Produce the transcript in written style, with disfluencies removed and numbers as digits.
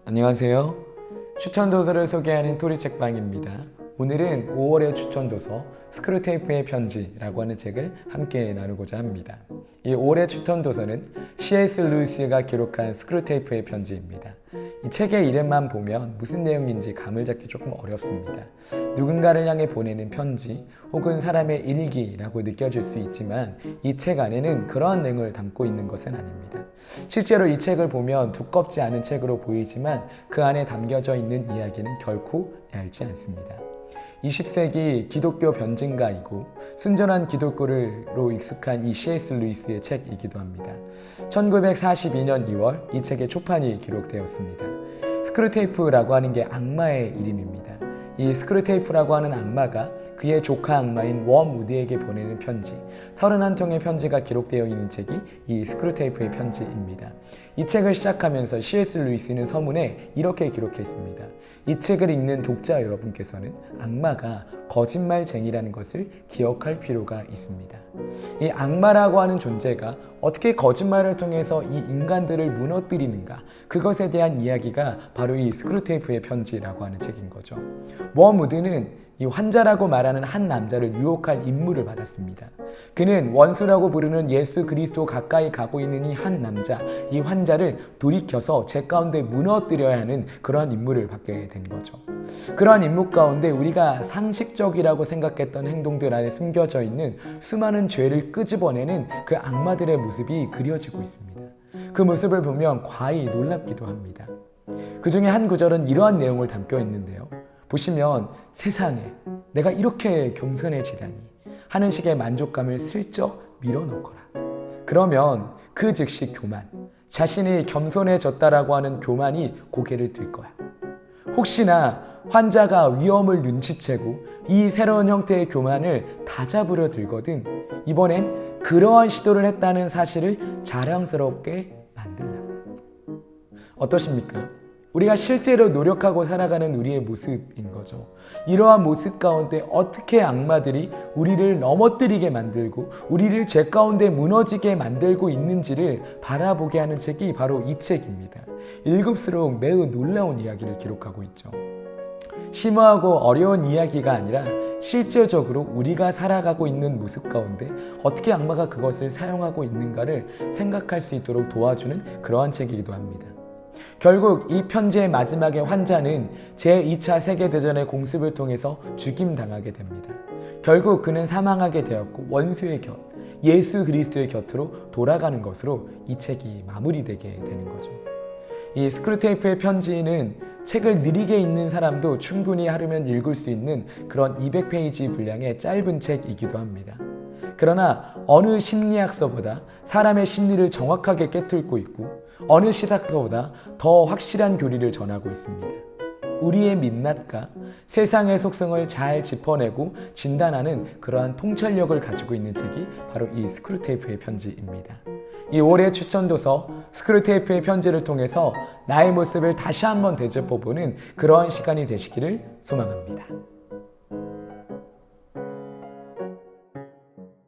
안녕하세요. 추천도서를 소개하는 토리책방입니다. 오늘은 5월의 추천도서 스크루테이프의 편지라고 하는 책을 함께 나누고자 합니다. 이 5월의 추천도서는 C.S. 루이스가 기록한 스크루테이프의 편지입니다. 이 책의 이름만 보면 무슨 내용인지 감을 잡기 조금 어렵습니다. 누군가를 향해 보내는 편지 혹은 사람의 일기라고 느껴질 수 있지만 이 책 안에는 그러한 내용을 담고 있는 것은 아닙니다. 실제로 이 책을 보면 두껍지 않은 책으로 보이지만 그 안에 담겨져 있는 이야기는 결코 얇지 않습니다. 20세기 기독교 변증가이고 순전한 기독교로 익숙한 이 C.S. 루이스의 책이기도 합니다. 1942년 2월 이 책의 초판이 기록되었습니다. 스크루테이프라고 하는 게 악마의 이름입니다. 이 스크루테이프라고 하는 악마가 그의 조카 악마인 웜 우드에게 보내는 편지, 31통의 편지가 기록되어 있는 책이 이 스크루테이프의 편지입니다. 이 책을 시작하면서 C.S. 루이스는 서문에 이렇게 기록했습니다. 이 책을 읽는 독자 여러분께서는 악마가 거짓말쟁이라는 것을 기억할 필요가 있습니다. 이 악마라고 하는 존재가 어떻게 거짓말을 통해서 이 인간들을 무너뜨리는가, 그것에 대한 이야기가 바로 이 스크루테이프의 편지라고 하는 책인 거죠. 웜 우드는 이 환자라고 말하는 한 남자를 유혹할 임무를 받았습니다. 그는 원수라고 부르는 예수 그리스도 가까이 가고 있는 이 한 남자, 이 환자를 돌이켜서 제 가운데 무너뜨려야 하는 그러한 임무를 받게 된 거죠. 그러한 임무 가운데 우리가 상식적이라고 생각했던 행동들 안에 숨겨져 있는 수많은 죄를 끄집어내는 그 악마들의 모습이 그려지고 있습니다. 그 모습을 보면 과히 놀랍기도 합니다. 그 중에 한 구절은 이러한 내용을 담겨 있는데요. 보시면 세상에 내가 이렇게 겸손해지다니 하는 식의 만족감을 슬쩍 밀어넣거라. 그러면 그 즉시 교만, 자신이 겸손해졌다라고 하는 교만이 고개를 들 거야. 혹시나 환자가 위험을 눈치채고 이 새로운 형태의 교만을 다잡으려 들거든 이번엔 그러한 시도를 했다는 사실을 자랑스럽게 만들라. 어떠십니까? 우리가 실제로 노력하고 살아가는 우리의 모습인 거죠. 이러한 모습 가운데 어떻게 악마들이 우리를 넘어뜨리게 만들고 우리를 죄 가운데 무너지게 만들고 있는지를 바라보게 하는 책이 바로 이 책입니다. 읽을수록 매우 놀라운 이야기를 기록하고 있죠. 심오하고 어려운 이야기가 아니라 실제적으로 우리가 살아가고 있는 모습 가운데 어떻게 악마가 그것을 사용하고 있는가를 생각할 수 있도록 도와주는 그러한 책이기도 합니다. 결국 이 편지의 마지막에 환자는 제2차 세계대전의 공습을 통해서 죽임당하게 됩니다. 결국 그는 사망하게 되었고 원수의 곁, 예수 그리스도의 곁으로 돌아가는 것으로 이 책이 마무리되게 되는 거죠. 이 스크루테이프의 편지는 책을 느리게 읽는 사람도 충분히 하루면 읽을 수 있는 그런 200페이지 분량의 짧은 책이기도 합니다. 그러나 어느 심리학서보다 사람의 심리를 정확하게 꿰뚫고 있고 어느 시각서보다 더 확실한 교리를 전하고 있습니다. 우리의 민낯과 세상의 속성을 잘 짚어내고 진단하는 그러한 통찰력을 가지고 있는 책이 바로 이 스크루테이프의 편지입니다. 이 올해 추천도서 스크루테이프의 편지를 통해서 나의 모습을 다시 한번 되짚어보는 그러한 시간이 되시기를 소망합니다.